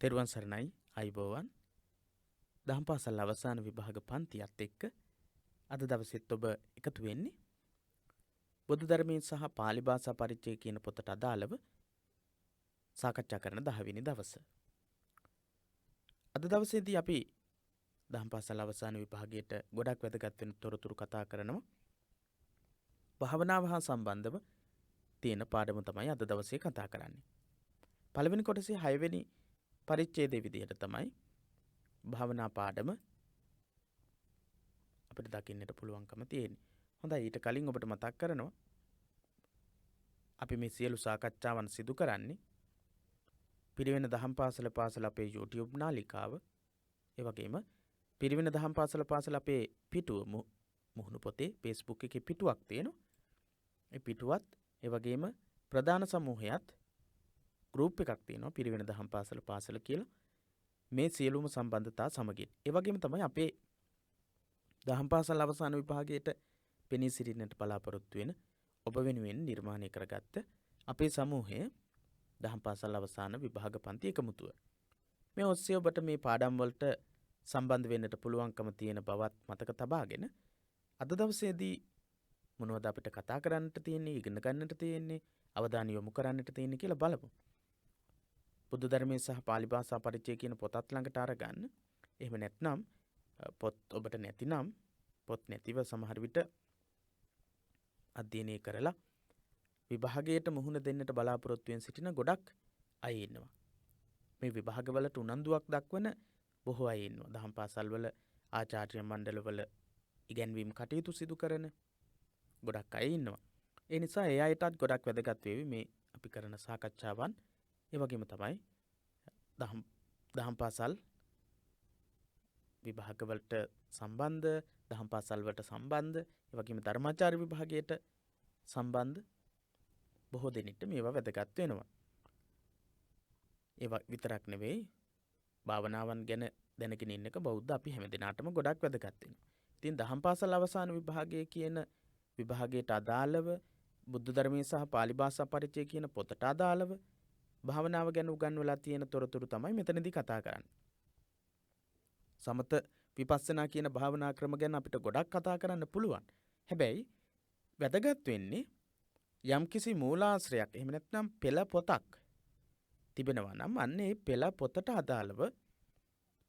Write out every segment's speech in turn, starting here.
තෙරුවන් සරණයි අයිබෝවන් දහම් පාසල් අවසාන විභාග පන්තියත් එක්ක අද දවසෙත් ඔබ එකතු වෙන්නේ බුදු ධර්මයෙන් සහ පාලි භාෂා පරිචය කියන පොතට අදාළව සාකච්ඡා කරන 10 වෙනි දවස. අද දවසේදී අපි දහම් පාසල් අවසාන විභාගයට ගොඩක් වැදගත් වෙන තොරතුරු කතා කරනවා. භාවනාව හා සම්බන්ධව තියෙන පාඩම තමයි අද දවසේ කතා කරන්නේ. පළවෙනි කොටසේ 6 වෙනි පරිච්ඡේදයේ විදිහට තමයි භාවනා පාඩම අපිට දකින්නට පුළුවන්කම තියෙන්නේ. හොඳයි, ඊට කලින් ඔබට මතක් කරනවා අපි මේ සියලු සාකච්ඡාවන් සිදු කරන්නේ පිරිවෙන දහම් පාසල අපේ YouTube නාලිකාව, ඒ වගේම පිරිවෙන දහම් පාසල අපේ පිටුව මුහුණු පොතේ Facebook එකේ පිටුවක් තියෙනවා. ඒ පිටුවත් ඒ වගේම ප්‍රධාන සමූහයත් ගෲප් එකක් තියෙනවා පිරිවෙන දහම් පාසල කියලා. මේ සියලුම සම්බන්ධතා සමගින්. ඒ වගේම තමයි අපේ දහම් පාසල් අවසාන විභාගයට පෙනී සිටින්නට බලාපොරොත්තු වෙන ඔබ වෙනුවෙන් නිර්මාණය කරගත්ත අපේ සමූහය දහම් පාසල් අවසාන විභාග පන්ති එකමුතුව. මේ ඔස්සේ ඔබට මේ පාඩම් වලට සම්බන්ධ වෙන්නට පුළුවන්කම තියෙන බවත් මතක තබාගෙන අද දවසේදී මොනවද අපිට කතා කරන්නට තියෙන්නේ, ඉගෙන ගන්නට තියෙන්නේ, අවධානය යොමු කරන්නට තියෙන්නේ කියලා බලමු. බුදු ධර්මයේ සහ පාලි භාෂා පරිචය කියන පොතත් ළඟට අරගන්න. එහෙම නැත්නම් පොත් ඔබට නැතිනම් පොත් නැතිව සමහර විට අධ්‍යයනය කරලා විභාගයට මුහුණ දෙන්නට බලාපොරොත්තු වෙන සිටින ගොඩක් අය ඉන්නවා. මේ විභාගවලට උනන්දුවක් දක්වන බොහෝ අය ඉන්නවා. දහම් පාසල්වල ආචාර්ය මණ්ඩලවල ඉගැන්වීම් කටයුතු සිදු කරන ගොඩක් අය ඉන්නවා. ඒ නිසා ඒ අයටත් ගොඩක් වැදගත් වේවි මේ අපි කරන සාකච්ඡාවන්. ඒ වගේම තමයි දහම් පාසල් විභාගවලට සම්බන්ධ, දහම් පාසල් වලට සම්බන්ධ, ඒ වගේම ධර්මාචාර්ය විභාගයට සම්බන්ධ බොහෝ දෙනෙක්ට මේවා වැදගත් වෙනවා. ඒවා විතරක් නෙවෙයි, භාවනාවන් ගැන දැනගෙන ඉන්න එක බෞද්ධ අපි හැමදෙනාටම ගොඩක් වැදගත් වෙනවා. ඉතින් දහම් පාසල් අවසාන විභාගයේ කියන විභාගයට අදාළව බුද්ධ ධර්මයේ සහ පාලි භාෂා පරිචය කියන පොතට අදාළව භාවනාව ගැන උගන්වලා තියෙන තොරතුරු තමයි මෙතනදී කතා කරන්නේ. සමත විපස්සනා කියන භාවනා ක්‍රම ගැන අපිට ගොඩක් කතා කරන්න පුළුවන්. හැබැයි වැදගත් වෙන්නේ යම්කිසි මූලාශ්‍රයක්, එහෙම නැත්නම් පෙළ පොතක් තිබෙනවා නම් අන්න ඒ පෙළ පොතට අදාළව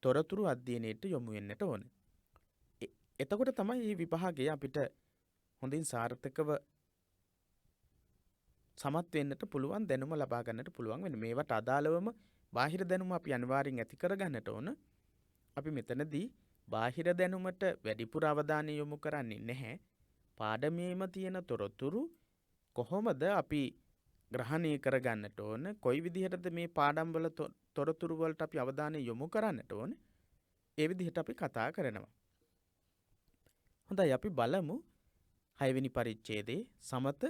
තොරතුරු අධ්‍යයනයට යොමු වෙන්නට ඕනේ. එතකොට තමයි මේ විභාගය අපිට හොඳින් සාර්ථකව සමත් වෙන්නට පුළුවන්, දැනුම ලබා ගන්නට පුළුවන් වෙන. මේවට අදාළවම බාහිර දැනුම අපි අනිවාර්යෙන් ඇති කරගන්නට ඕන. අපි මෙතනදී බාහිර දැනුමට වැඩිපුර අවධානය යොමු කරන්නේ නැහැ. පාඩමේම තියෙන තොරතුරු කොහොමද අපි ග්‍රහණය කරගන්නට ඕන, කොයි විදිහටද මේ පාඩම් වල තොරතුරු වලට අපි අවධානය යොමු කරන්නට ඕන, ඒ විදිහට අපි කතා කරනවා. හොඳයි, අපි බලමු 6 වෙනි පරිච්ඡේදයේ සමත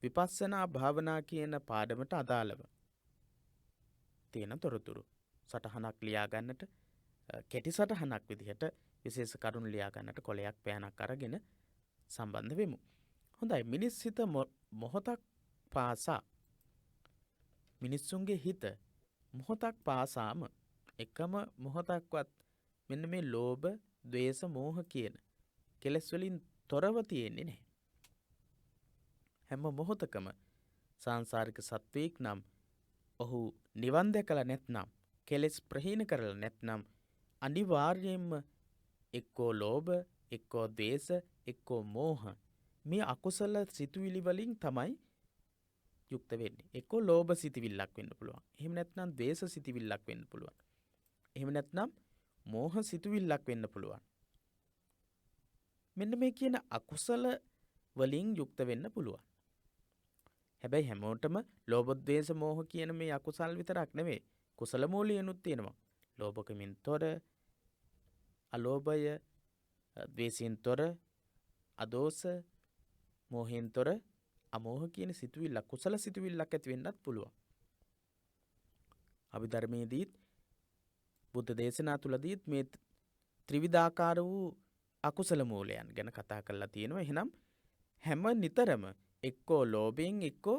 විපස්සනා භාවනා කියන පාඩමට අදාළව තියෙන තොරතුරු. සටහනක් ලියා ගන්නට, කෙටි සටහනක් විදිහට විශේෂ කරුණු ලියා ගන්නට කොලයක් පෑනක් අරගෙන සම්බන්ධ වෙමු. හොඳයි, මිනිස් හිත මොහොතක් පාසා, මිනිස්සුන්ගේ හිත මොහොතක් පාසාම එකම මොහොතක්වත් මෙන්න මේ ලෝභ, ද්වේෂ, මෝහ කියන කෙලෙස් වලින් තොරව තියෙන්නේ නැහැ. හැම මොහොතකම සංසාරික සත්වයෙක් නම් ඔහු නිවන් දැකලා නැත්නම්, කෙලෙස් ප්‍රහීන කරලා නැත්නම් අනිවාර්යයෙන්ම එක්කෝ ලෝභ, එක්කෝ ද්වේෂ, එක්කෝ මෝහ මේ අකුසල සිතුවිලි වලින් තමයි යුක්ත වෙන්නේ. එක්කෝ ලෝභ සිතුවිල්ලක් වෙන්න පුළුවන්. එහෙම නැත්නම් ද්වේෂ සිතුවිල්ලක් වෙන්න පුළුවන්. එහෙම නැත්නම් මෝහ සිතුවිල්ලක් වෙන්න පුළුවන්. මෙන්න මේ කියන අකුසල වලින් යුක්ත වෙන්න පුළුවන්. හැබැයි හැමෝටම ලෝභ, ද්වේෂ, මෝහ කියන මේ අකුසල් විතරක් නෙවෙයි, කුසල මූලියනුත් තියෙනවා. ලෝභකමින් තොර, අලෝභය, ද්වේෂයෙන් තොර, අදෝස, මෝහෙන් තොර, අමෝහ කියන සිතුවිල්ල, කුසල සිතුවිල්ලක් ඇති වෙන්නත් පුළුවන්. අභිධර්මයේදීත් බුද්ධ දේශනා තුලදීත් මේ ත්‍රිවිධාකාර වූ අකුසල මූලයන් ගැන කතා කරලා තියෙනවා. එහෙනම් හැම නිතරම එක්කෝ ලෝභයෙන්, එක්කෝ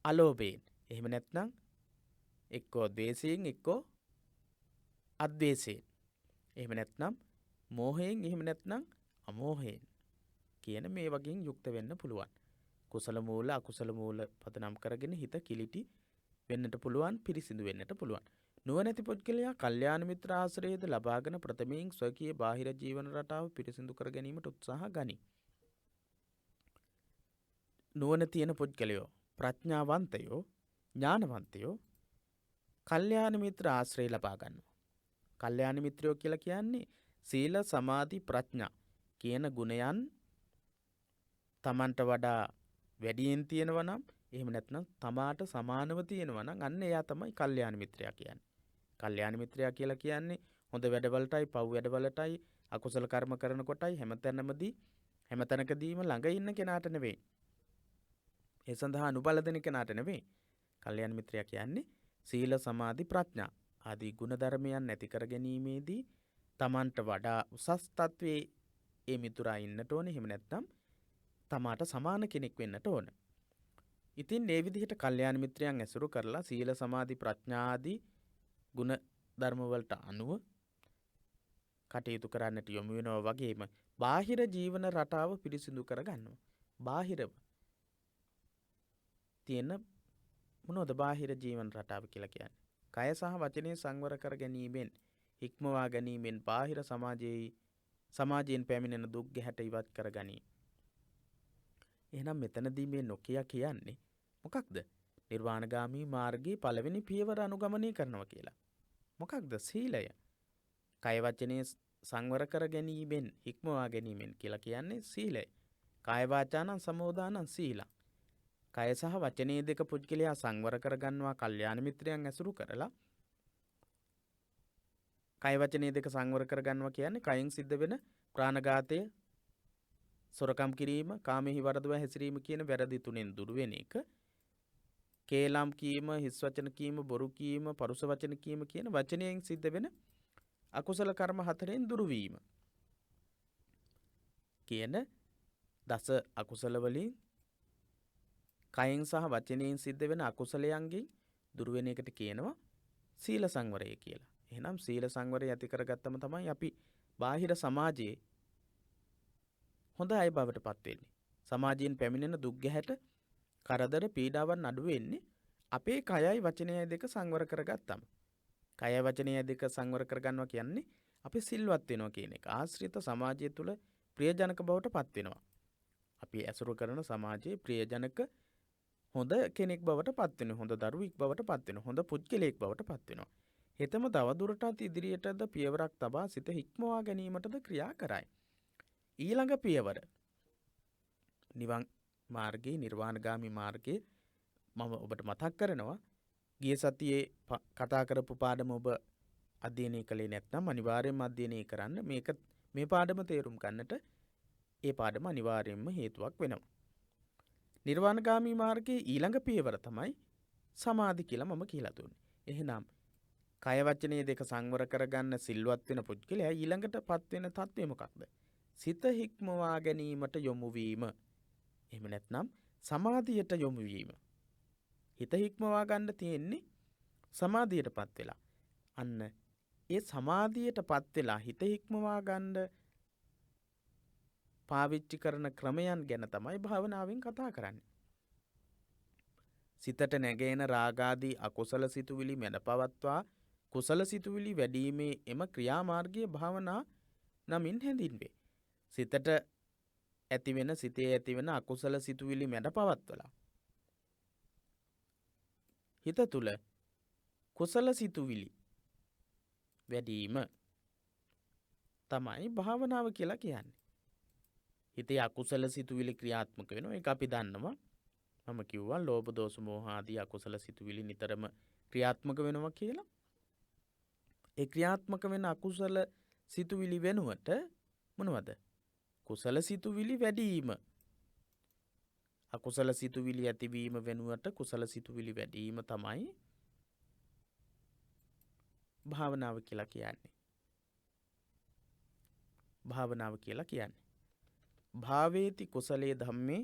අලෝභයෙන්, එහෙම නැත්නම් එක්කෝ ද්වේෂයෙන් එක්කෝ අද්වේෂයෙන්. එහෙම නැත්නම් මෝහයෙන් එහෙම නැත්නම් අමෝහයෙන් කියන මේ වගේ යුක්ත වෙන්න පුළුවන්. කුසල මූල අකුසල මූල පදනම් කරගෙන හිත කිලිටි වෙන්නට පුළුවන්, පිරිසිදු වෙන්නට පුළුවන්. නුවණැති පුද්ගලයා කල්යාණ මිත්‍ර ආශ්‍රයද ලබාගෙන ප්‍රථමයෙන් ස්වකීය බාහිර ජීවන රටාව පිරිසිදු කර ගැනීමට උත්සාහ ගනී. නුවණ තියෙන පුද්ගලයෝ, ප්‍රඥාවන්තයෝ, ඥානවන්තයෝ කල්යාණ මිත්‍ර ආශ්‍රය ලබා ගන්නවා. කල්යාණ මිත්‍රයෝ කියලා කියන්නේ සීල සමාධි ප්‍රඥා කියන ගුණයන් තමන්ට වඩා වැඩියෙන් තියෙනවා නම්, එහෙම නැත්නම් තමාට සමානව තියෙනවා නම් අන්න එයා තමයි කල්යාණ මිත්‍රයා කියන්නේ. කල්යාණ මිත්‍රයා කියලා කියන්නේ හොඳ වැඩවලටයි පව් වැඩවලටයි අකුසල කර්ම කරනකොටයි හැමතැනකදීම ළඟ ඉන්න කෙනාට නෙවෙයි. ඒ සඳහා අනුබල දෙන කෙනාට නෙවෙයි. කල්යාණ මිත්‍රයා කියන්නේ සීල සමාධි ප්‍රඥා ආදී ගුණ ධර්මයන් ඇති කර ගැනීමේදී තමන්ට වඩා උසස් තත්වයේ ඒ මිතුරා ඉන්නට ඕනේ. එහෙම නැත්නම් තමාට සමාන කෙනෙක් වෙන්නට ඕන. ඉතින් මේ විදිහට කල්යාණ මිත්‍රයන් ඇසුරු කරලා සීල සමාධි ප්‍රඥා ආදී ගුණ ධර්ම වලට අනුව කටයුතු කරන්නට යොමු වෙනවා වගේම බාහිර ජීවන රටාව පිරිසිදු කර ගන්නවා. බාහිරව තියෙන මොනවද බාහිර ජීවන රටාව කියලා කියන්නේ? කය සහ වචනේ සංවර කර ගැනීමෙන්, හික්මවා ගැනීමෙන් බාහිර සමාජයෙන් පැමිණෙන දුක් ගැහැට ඉවත් කර ගැනීම. එහෙනම් මෙතනදී මේ නොකිය කියන්නේ මොකක්ද? නිර්වාණගාමී මාර්ගයේ පළවෙනි පියවර අනුගමනය කරනවා කියලා. මොකක්ද? සීලය. කය වචනේ සංවර කර ගැනීමෙන්, හික්මවා ගැනීමෙන් කියලා කියන්නේ සීලය. කාය වාචානං සමෝදානං සීලං. කය සහ වචනේ දෙක පුද්ගලයා සංවර කර ගන්නවා කල්යාණ මිත්‍රයන් ඇසුරු කරලා. කය වචනේ දෙක සංවර කර ගන්නවා කියන්නේ කයෙන් සිද්ධ වෙන ප්‍රාණඝාතය, සොරකම් කිරීම, කාමෙහි වරදව හැසිරීම කියන වැරදි තුනෙන් දුරු වෙන එක. කේලම් කීම, හිස් වචන කීම, බොරු කීම, පරුස වචන කීම කියන වචනයෙන් සිද්ධ වෙන අකුසල කර්ම හතරෙන් දුරු වීම. කියන දස අකුසල වලින් කයෙන් සහ වචනයෙන් සිද්ධ වෙන අකුසලයන්ගෙන් දුරු වෙන එකට කියනවා සීල සංවරය කියලා. එහෙනම් සීල සංවරය ඇති කරගත්තම තමයි අපි බාහිර සමාජයේ හොඳ අය බවට පත් වෙන්නේ. සමාජයෙන් පැමිණෙන දුක් ගැහැට, කරදර, පීඩාවන් අඩු වෙන්නේ අපේ කයයි වචනයයි දෙක සංවර කරගත්තම. කයයි වචනයයි දෙක සංවර කරගන්නවා කියන්නේ අපි සිල්වත් වෙනවා කියන එක. ආශ්‍රිත සමාජය තුළ ප්‍රියජනක බවට පත් වෙනවා. අපි ඇසුරු කරන සමාජයේ ප්‍රියජනක හොඳ කෙනෙක් බවට පත් වෙනවා. හොඳ දරුවෙක් බවට පත් වෙනවා. හොඳ පුද්ගලයෙක් බවට පත් වෙනවා. හෙතම තවදුරටත් ඉදිරියටද පියවරක් තබා සිත හික්මවා ගැනීමටද ක්‍රියා කරයි. ඊළඟ පියවර නිවන් මාර්ගයේ, නිර්වාණගාමී මාර්ගයේ මම ඔබට මතක් කරනවා. ගිය සතියේ කතා කරපු පාඩම ඔබ අධ්‍යයනය කළේ නැත්නම් අනිවාර්යයෙන්ම අධ්‍යයනය කරන්න. මේ පාඩම තේරුම් ගන්නට ඒ පාඩම අනිවාර්යයෙන්ම හේතුවක් වෙනවා. නිර්වාණගාමී මාර්ගයේ ඊළඟ පියවර තමයි සමාධි කියලා මම කියලා දුන්නේ. එහෙනම් කය වචනේ දෙක සංවර කරගන්න සිල්වත් වෙන පුද්ගලයා ඊළඟටපත් වෙන තත්ත්වය මොකක්ද? සිත හික්මවා ගැනීමට යොමු වීම. එහෙම නැත්නම් සමාධියට යොමු වීම. හිත හික්මවා ගන්න තියෙන්නේ සමාධියටපත් වෙලා. අන්න ඒ සමාධියටපත් වෙලා හිත හික්මවා ගන්න පාවිච්චි කරන ක්‍රමයන් ගැන තමයි භාවනාවෙන් කතා කරන්නේ. සිතට නැගෙන රාගාදී අකුසල සිතුවිලි මැඩපවත්වා කුසල සිතුවිලි වැඩිීමේ එම ක්‍රියාමාර්ගයේ භාවනා නමින් හැඳින්වේ. සිතට සිතේ ඇතිවෙන අකුසල සිතුවිලි මැඩපවත්වලා හිත තුළ කුසල සිතුවිලි වැඩිම තමයි භාවනාව කියලා කියන්නේ. හිතේ අකුසල සිතුවිලි ක්‍රියාත්මක වෙනවා. ඒක අපි දන්නවා. මම කිව්වා ලෝභ දෝෂ මෝහ ආදී අකුසල සිතුවිලි නිතරම ක්‍රියාත්මක වෙනවා කියලා. ඒ ක්‍රියාත්මක වෙන අකුසල සිතුවිලි වෙනුවට මොනවද? කුසල සිතුවිලි වැඩිම. අකුසල සිතුවිලි ඇතිවීම වෙනුවට කුසල සිතුවිලි වැඩිම තමයි භාවනාව කියලා කියන්නේ. භාවනාව කියලා කියන්නේ. භාවේති කුසලේ ධම්මේ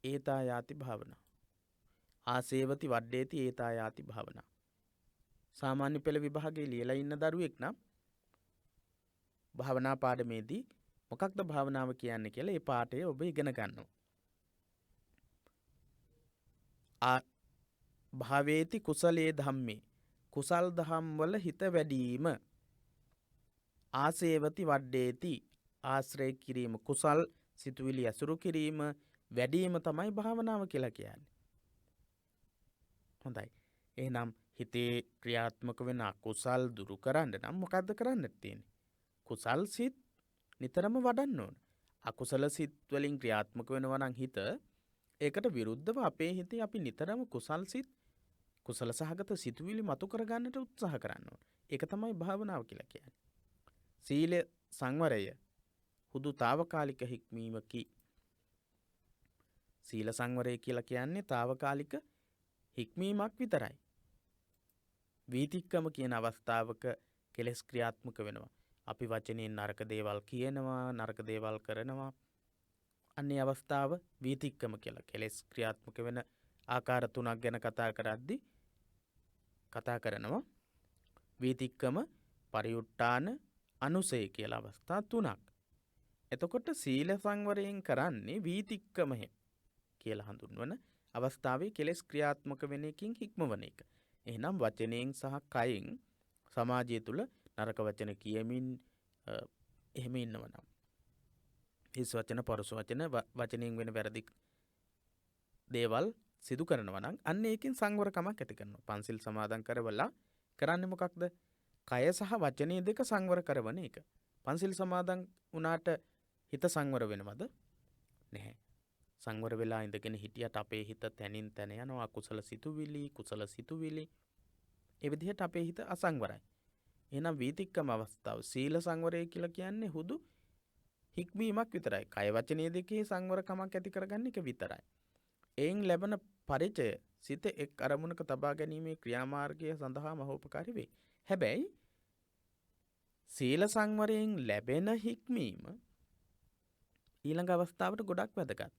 ඒතා යාති භාවනා. ආසේවති වඩ්ඩේති ඒතායාති භාවනා. සාමාන්‍ය පෙළ විභාගයේ ලියලා ඉන්න දරුවෙක් නම් භාවනා පාඩමේදී මොකක්ද භාවනාව කියන්නේ කියලා ඒ පාඩය ඔබ ඉගෙන ගන්නවා. භාවේති කුසලයේ ධම්මේ කුසල් දහම් වල හිත වැඩීම. ආසේවති වඩ්ඩේති ආශ්‍රය කිරීම කුසල් සිතුවිලි ඇසුරු කිරීම වැඩීම තමයි භාවනාව කියලා කියන්නේ. හොඳයි. එහෙනම් හිතේ ක්‍රියාත්මක වෙන අකුසල් දුරු කරන්න නම් මොකද්ද කරන්න තියෙන්නේ? කුසල් සිත් නිතරම වඩන්න ඕන. අකුසල සිත් වලින් ක්‍රියාත්මක වෙනවා නම් හිත ඒකට විරුද්ධව අපේ හිතේ අපි නිතරම කුසල් සිත් කුසල සහගත සිතුවිලි මතු කරගන්නට උත්සාහ කරන්න ඕන. ඒක තමයි භාවනාව කියලා කියන්නේ. සීල සංවරය හුදු తాවකාලික හික්මීමකි. සීල සංවරය කියලා කියන්නේ తాවකාලික හික්මීමක් විතරයි. වීතික්කම කියන අවස්ථාවක කෙලෙස් ක්‍රියාත්මක වෙනවා. අපි වචනෙන් නරක දේවල් කියනවා, නරක දේවල් කරනවා. අන්නේ අවස්ථාව වීතික්කම කියලා. කෙලෙස් ක්‍රියාත්මක වෙන ආකාර තුනක් ගැන කතා කරද්දී කතා කරනවා. වීතික්කම, පරිඋට්ටාන, අනුසය කියලා අවස්ථා තුනක්. එතකොට සීල සංවරයෙන් කරන්නේ වීතික්කම කියලා හඳුන්වන අවස්ථාවේ කෙලෙස් ක්‍රියාත්මක වෙන එකකින් හික්මවන එක. එහෙනම් වචනයෙන් සහ කයෙන් සමාජය තුළ නරක වචන කියමින් එහෙම ඉන්නවනම් හිස් වචන පරුස වචන වචනයෙන් වෙන වැරදි දේවල් සිදු කරනවා නම් අන්න ඒකෙන් සංවරකමක් ඇති කරනවා. පන්සිල් සමාදන් කරවලා කරන්නේ මොකක්ද? කය සහ වචනේ දෙක සංවර කරවන එක. පන්සිල් සමාදන් වුණාට හිත සංවර වෙනවද? නැහැ. සංවර වෙලා ඉඳගෙන හිටියට අපේ හිත තැනින් තැන යනවා. කුසල සිතුවිලි, කුසල සිතුවිලි. ඒ විදිහට අපේ හිත අසංවරයි. එහෙනම් වීතික්කම අවස්ථාව සීල සංවරය කියලා කියන්නේ හුදු හික්මීමක් විතරයි. කය වචනේ දෙකේ සංවරකමක් ඇති කරගන්න එක විතරයි. එයින් ලැබෙන පරිචය සිත එක් අරමුණක තබා ගැනීමේ ක්‍රියාමාර්ගය සඳහා මහෝපකාරී වේ. හැබැයි සීල සංවරයෙන් ලැබෙන හික්මීම ඊළඟ අවස්ථාවට ගොඩක් වැදගත්.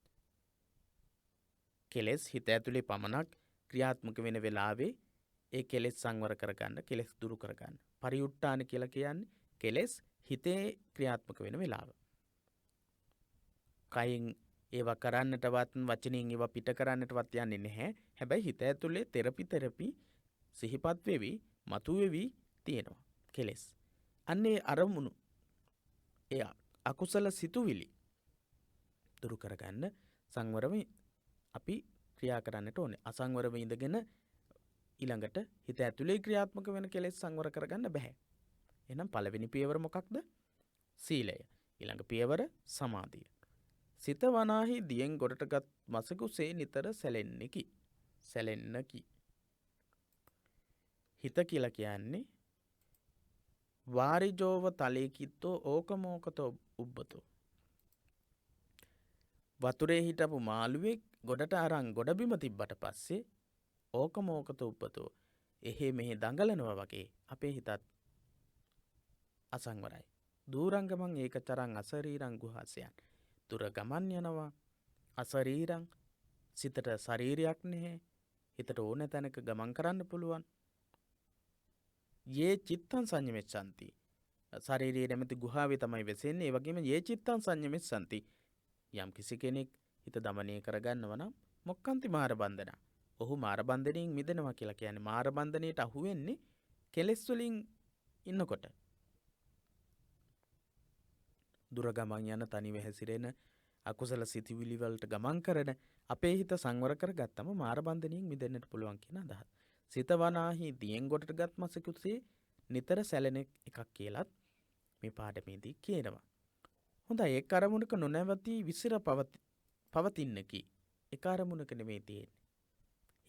කෙලෙස් හිත ඇතුලේ පමණක් ක්‍රියාත්මක වෙන වෙලාවේ ඒ කෙලෙස් සංවර කරගන්න, කෙලෙස් දුරු කරගන්න. පරිඋට්ටාන කියලා කියන්නේ කෙලෙස් හිතේ ක්‍රියාත්මක වෙන වෙලාව. කයින් ඒවා කරන්නටවත් වචනෙන් ඒවා පිට කරන්නටවත් යන්නේ නැහැ. හැබැයි හිත ඇතුලේ තෙරපි සිහිපත් වෙවි, මතුවෙවි තියෙනවා කෙලෙස්. අන්නේ අරමුණු එය අකුසල සිතුවිලි දුරු කරගන්න සංවරව අපි ක්‍රියා කරන්නට ඕනේ. අසංවරව ඉඳගෙන ඊළඟට හිත ඇතුලේ ක්‍රියාත්මක වෙන කෙලෙස් සංවර කරගන්න බෑ. එහෙනම් පළවෙනි පියවර මොකක්ද? සීලය. ඊළඟ පියවර සමාධිය. සිත වනාහි දියෙන් ගොඩටගත් මසකුසේ නිතර සැලෙන්නකි. සැලෙන්නකි. හිත කියලා කියන්නේ වාරිජෝව තලේකිත්තෝ ඕකමෝකතෝ උබ්බතෝ. වතුරේ හිටපු මාළුවෙක් ගොඩට අරන් ගොඩබිම තිබ්බට පස්සේ ඕකමෝකතෝ උබ්බතෝ එහෙ මෙහෙ දඟලනවා වගේ අපේ හිතත් අසංවරයි. දූරංගමං ඒකචරං අසරීරං ගුහාසයන්. දුර ගමන් යනවා අසරීරං සිතට ශරීරයක් නැහැ. හිතට ඕන තැනක ගමන් කරන්න පුළුවන්. යේ චිත්තං සංයමෙච්ඡanti. ශරීරයේ නැමැති ගුහාවේ තමයි වෙසෙන්නේ. ඒ වගේම යේ චිත්තං සංයමෙච්ඡanti. යම් කිසි කෙනෙක් හිත දමනය කරගන්නවා නම් මොක්කන්ති මාර බන්ධන. ඔහු මාර බන්ධනයෙන් මිදෙනවා කියලා කියන්නේ මාර බන්ධනයට අහු වෙන්නේ කෙලෙස් වලින් ඉන්නකොට. දුර ගමන් යන තනිව හැසිරෙන අකුසල සිතිවිලි වලට ගමන් කරන අපේ හිත සංවර කරගත්තම මාර බන්ධනයෙන් මිදෙන්නට පුළුවන් කියන අදහස. සිත වනාහි දියෙන් ගොඩටගත් මසකුසේ නිතර සැලෙන එකක් කියලත් මේ පාඩමේදී කියනවා. හොඳයි, ඒ අරමුණක නොනැවතී විසිර පවතින්නකි. ඒ අරමුණක නෙමෙයි තියෙන්නේ.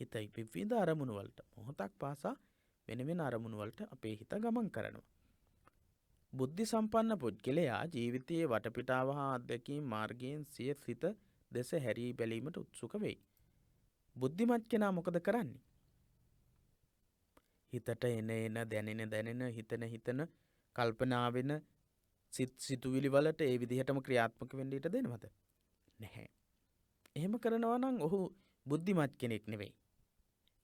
හිතයි විවිධ අරමුණු වලට මොහොතක් පාසා වෙන වෙන අරමුණු වලට අපේ හිත ගමන් කරනවා. බුද්ධි සම්පන්න පුද්ගලයා ජීවිතයේ වටපිටාව හා අත්දැකීම් මාර්ගයෙන් සිය සිත දෙස හැරී බැලීමට උත්සුක වෙයි. බුද්ධිමත් කෙනා මොකද කරන්නේ? හිතට එන දැනෙන හිතන කල්පනා වෙන සිතුවිලි වලට ඒ විදිහටම ක්‍රියාත්මක වෙන්න ඉඩ දෙනවද? නැහැ. එහෙම කරනවා නම් ඔහු බුද්ධිමත් කෙනෙක් නෙවෙයි.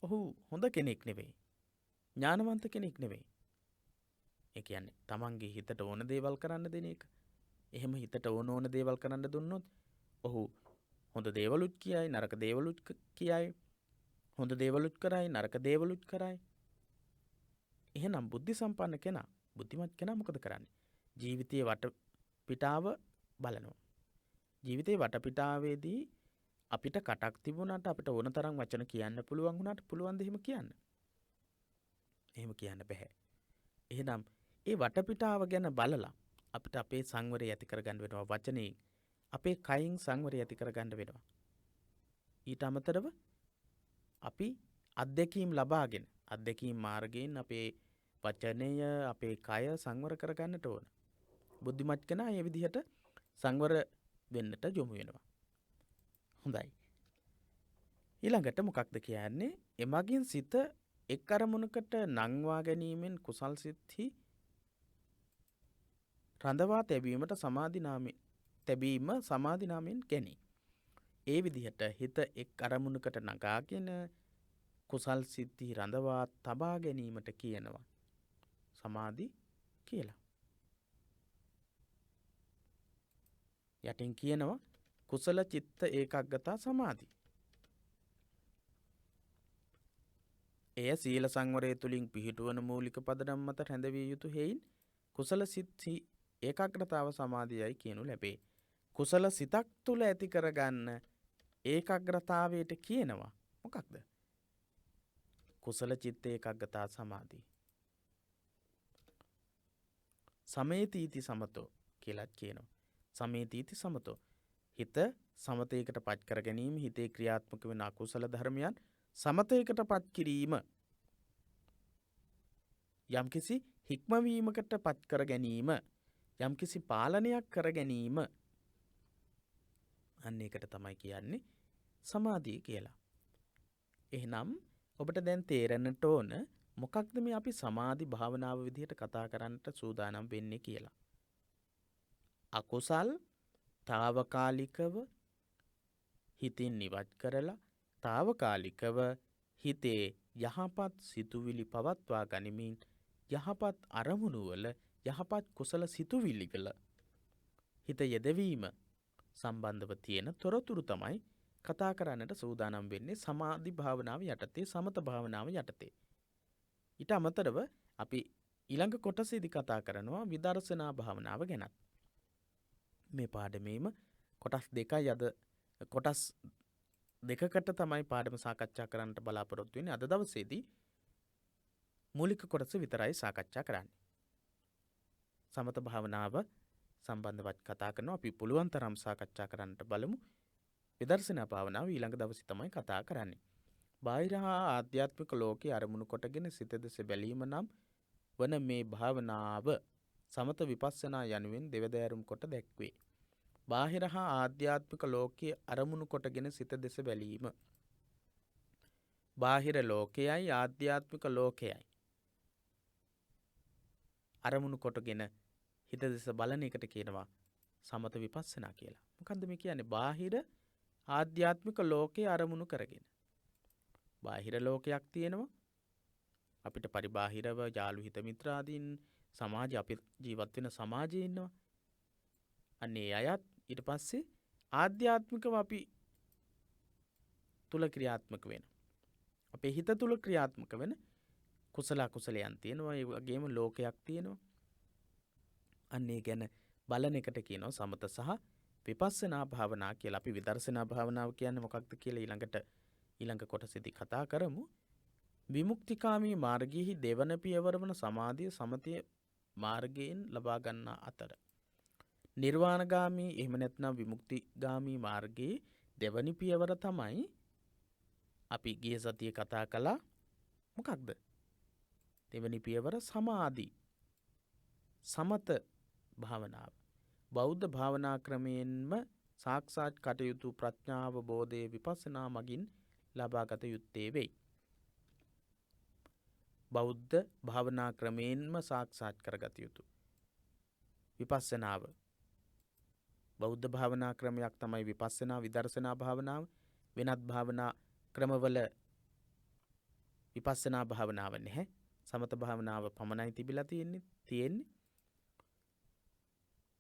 ඔහු හොඳ කෙනෙක් නෙවෙයි. ඥානවන්ත කෙනෙක් නෙවෙයි. ඒ කියන්නේ තමන්ගේ හිතට ඕන දේවල් කරන්න දෙන එක. එහෙම හිතට ඕන දේවල් කරන්න දුන්නොත් ඔහු හොඳ දේවලුත් කියයි, නරක දේවලුත් කියයි. හොඳ දේවලුත් කරයි, නරක දේවලුත් කරයි. එහෙනම් බුද්ධි සම්පන්න කෙනා, බුද්ධිමත් කෙනා මොකද කරන්නේ? ජීවිතයේ වටපිටාව බලනවා. ජීවිතයේ වටපිටාවේදී අපිට කටක් තිබුණාට අපිට ඕන තරම් වචන කියන්න පුළුවන් වුණාට පුළුවන් ද එහෙම කියන්න? එහෙම කියන්න බෑ. එහෙනම් ඒ වටපිටාව ගැන බලලා අපිට අපේ සංවරය ඇති කරගන්න වෙනවා. වචනේ අපේ කයින් සංවරය ඇති කරගන්න වෙනවා. ඊට අමතරව අපි අත්දැකීම් ලබාගෙන අත්දැකීම් මාර්ගයෙන් අපේ වචනය අපේ කය සංවර කරගන්නට ඕන. බුද්ධිමත් කෙනා මේ විදිහට සංවර වෙන්නට යොමු වෙනවා. හොඳයි. ඊළඟට මොකක්ද කියන්නේ? එමගින් සිත එක් අරමුණකට නංවා ගැනීමෙන් කුසල් සිත්හි රඳවා තැබීමට තැබීම සමාධි නාමයෙන් ගැනේ. ඒ විදිහට හිත එක් අරමුණකට නගාගෙන කුසල් සිත්හි රඳවා තබා ගැනීමට කියනවා සමාධි කියලා. යටින් කියනවා කුසල චිත්ත ඒකාග්‍රතා සමාධි. එය සීල සංවරය තුළින් පිහිටුවන මූලික පදනම් මත රැඳවිය යුතු හේයින් කුසල සිත්හි ඒකාග්‍රතාව සමාධියයි කියනු ලැබේ. කුසල සිතක් තුළ ඇති කරගන්න ඒකාග්‍රතාවයට කියනවා මොකක්ද? කුසල චිත්ත ඒකාග්‍රතා සමාධි. සමේතීති සමතෝ කියලාත් කියනවා. සමේතීති සමතෝ. හිත සමතයකට පත් කර ගැනීම, හිතේ ක්‍රියාත්මක වෙන අකුසල ධර්මයන් සමතයකට පත් කිරීම, යම්කිසි හික්මවීමකට පත් කර ගැනීම, යම්කිසි පාලනයක් කර ගැනීම, අන්න ඒකට තමයි කියන්නේ සමාධිය කියලා. එහෙනම් ඔබට දැන් තේරෙන්නට ඕන මොකක්ද මේ අපි සමාධි භාවනාව විදිහට කතා කරන්නට සූදානම් වෙන්නේ කියලා. අකුසල් తాවකාලිකව හිතින් නිවත් කරලා తాවකාලිකව හිතේ යහපත් සිතුවිලි පවත්වා ගනිමින් යහපත් අරමුණු වල යහපත් කුසල සිතුවිලි වල හිත යෙදවීම සම්බන්ධව තියෙන තොරතුරු තමයි කතා කරන්නට සූදානම් වෙන්නේ සමාධි භාවනාව යටතේ, සමත භාවනාව යටතේ. ඊට අමතරව අපි ඊළඟ කොටසේදී කතා කරනවා විදර්ශනා භාවනාව ගැන. මේ පාඩමේම කොටස් දෙකකට තමයි පාඩම සාකච්ඡා කරන්නට බලාපොරොත්තු වෙන්නේ. අද දවසේදී මූලික කොටස විතරයි සාකච්ඡා කරන්නේ. සමත භාවනාව සම්බන්ධව කතා කරනවා. අපි පුළුවන් තරම් සාකච්ඡා කරන්නට බලමු. විදර්ශනා භාවනාව ඊළඟ දවසේ තමයි කතා කරන්නේ. බාහිර හා ආධ්‍යාත්මික ලෝකයේ අරමුණු කොටගෙන සිත දෙස බැලීම නම් වන මේ භාවනාව සමත විපස්සනා යනුවෙන් දෙවදෑරුම් කොට දැක්වේ. බාහිර හා ආධ්‍යාත්මික ලෝකයේ අරමුණු කොටගෙන සිත දෙස බැලීම. බාහිර ලෝකයයි ආධ්‍යාත්මික ලෝකයයි අරමුණු කොටගෙන හිත දෙස බලන එකට කියනවා සමත විපස්සනා කියලා. මොකද්ද මේ කියන්නේ? බාහිර ආධ්‍යාත්මික ලෝකයේ අරමුණු කරගෙන. බාහිර ලෝකයක් තියෙනවා. අපිට පරිබාහිරව යාළු හිත මිත්‍රාදීන් සමාජය, අපි ජීවත් වෙන සමාජයේ ඉන්නවා. අන්නේ අයත් ඊට පස්සේ ආධ්‍යාත්මිකව අපි තුල ක්‍රියාත්මක වෙන. අපේ හිත තුල ක්‍රියාත්මක වෙන කුසල අකුසලයන් තියෙනවා. ඒ වගේම ලෝකයක් තියෙනවා. අන්නේ ගැන බලන එකට කියනවා සමත සහ විපස්සනා භාවනා කියලා. අපි විදර්ශනා භාවනාව කියන්නේ මොකක්ද කියලා ඊළඟ කොටසේදී කතා කරමු. විමුක්තිකාමී මාර්ගයේහි දෙවන පියවර වන සමාධිය සමතය මාර්ගයෙන් ලබා ගන්නා අතර නිර්වාණගාමී එහෙම නැත්නම් විමුක්තිගාමී මාර්ගයේ දෙවනි පියවර තමයි අපි ගිය සතියේ කතා කළා. මොකක්ද? දෙවනි පියවර සමාධි සමත භාවනාව. බෞද්ධ භාවනා ක්‍රමයෙන්ම සාක්ෂාත් කටයුතු ප්‍රඥාව බෝධයේ විපස්සනා මගින් ලබාගත යුත්තේ වෙයි. බෞද්ධ භාවනා ක්‍රමයෙන්ම සාක්ෂාත් කරගත යුතු විපස්සනාව. බෞද්ධ භාවනා ක්‍රමයක් තමයි විපස්සනා විදර්ශනා භාවනාව. වෙනත් භාවනා ක්‍රමවල විපස්සනා භාවනාව නැහැ. සමත භාවනාව පමණයි තිබිලා තියෙන්නේ.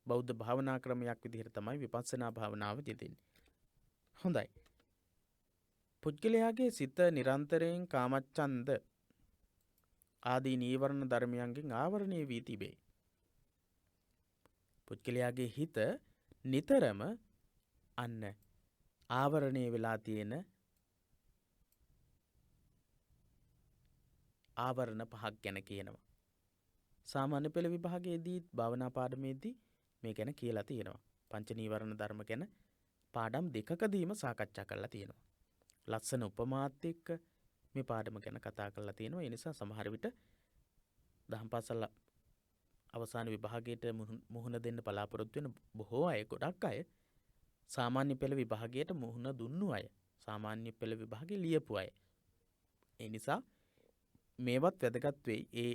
බෞද්ධ භාවනා ක්‍රමයක් විදිහට තමයි විපස්සනා භාවනාව යෙදෙන්නේ. හොඳයි. පුද්ගලයාගේ සිත නිරන්තරයෙන් කාමච්ඡන්ද ආදී නීවරණ ධර්මයන්ගෙන් ආවරණය වී තිබේ. පුද්ගලයාගේ හිත නිතරම අන්න ආවරණය වෙලා තියෙන ආවරණ පහක් ගැන කියනවා. සාමාන්‍ය පෙළ විභාගයේදී භාවනා පාඩමේදී මේ ගැන කියලා තියෙනවා. පංච නීවරණ ධර්ම ගැන පාඩම් දෙකකදීම සාකච්ඡා කරලා තියෙනවා. ලස්සන උපමාත් එක්ක මේ පාඩම ගැන කතා කරලා තියෙනවා. ඒ නිසා සමහර විට දහම් පාසල අවසාන විභාගයට මුහුණ දෙන්න බලාපොරොත්තු වෙන බොහෝ අය, ගොඩක් අය සාමාන්‍ය පෙළ විභාගයට මුහුණ දුන්නු අය, සාමාන්‍ය පෙළ විභාගේ ලියපු අය. ඒ නිසා මේවත් වැදගත් වෙයි. ඒ